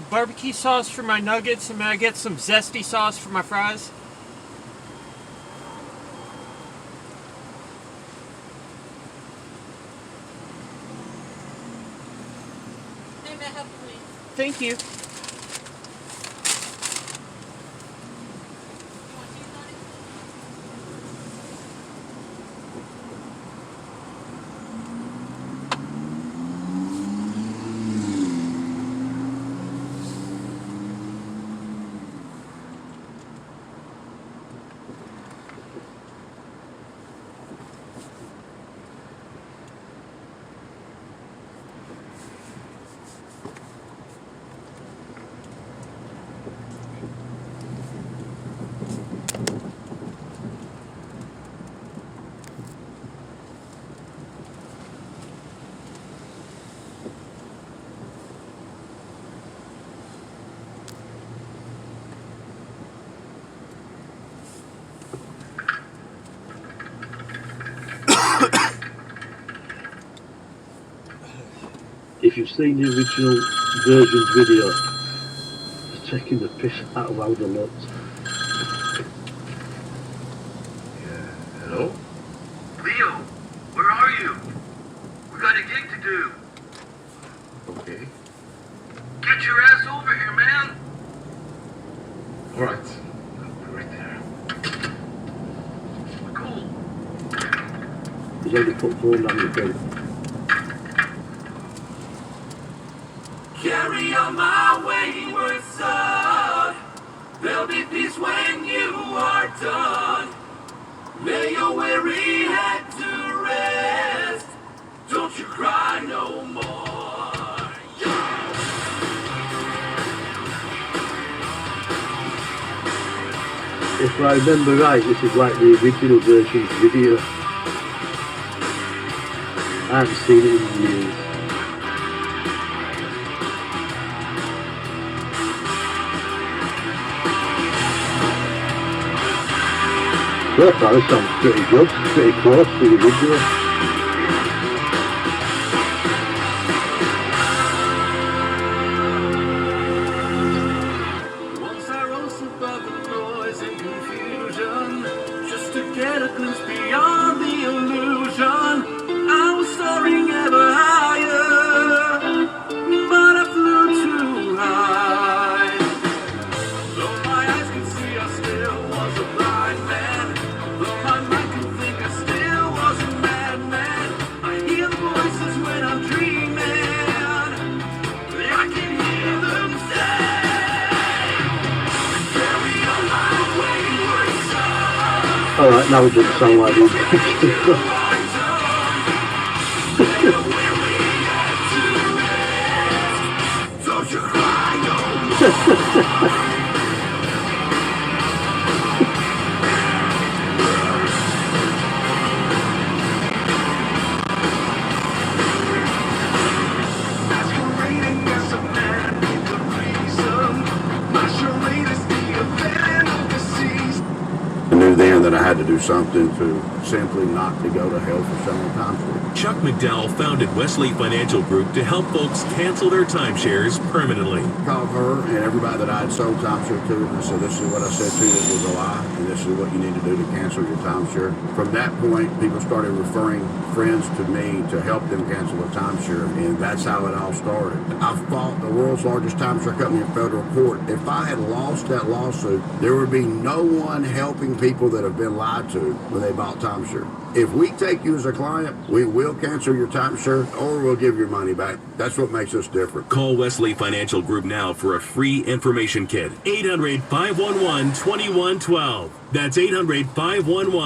barbecue sauce for my nuggets, and may I get some zesty sauce for my fries? Hey, may I help you, please? Thank you. You want cheese on it? If you've seen the original version video, they're taking the piss out of Aldo lot. Yeah, hello? Leo, where are you? We got a gig to do. Okay. Get your ass over here, man. All right. I'll be right there. Cool. He's only put phone down your throat. Carry on my wayward son. There'll be peace when you are done. Lay your weary head to rest. Don't you cry no more. If I remember right, this is like the original version's video. I haven't seen it in years. Well, that sounds pretty good, pretty close to the original. Once I rose above the noise and confusion, just to get a glimpse beyond the illusion. I was soaring ever higher, but I flew too high. Though my eyes could see, I still was a blind man. Though my mind could think, I still was a madman. I hear voices when I'm dreaming. I can hear them say, carry on my wayward son. Alright, now it doesn't sound like this. Don't you cry no more. Masquerading as a man with a reason. Masquerade is the event of the season. I knew then that I had to do something to simply not to go to hell for selling timeshare. Chuck McDowell founded Wesley Financial Group to help folks cancel their timeshares permanently. Called her and everybody that I had sold timeshare to, and I said, this is what I said to you was a lie, and this is what you need to do to cancel your timeshare. From that point, people started referring friends to me to help them cancel a timeshare, and that's how it all started. I fought the world's largest timeshare company in federal court. If I had lost that lawsuit, there would be no one helping people that have been lied to when they bought timeshare. If we take you as a client, we will cancel your timeshare or we'll give your money back. That's what makes us different. Call Wesley Financial Group now for a free information kit. 800-511-2112. That's 800-511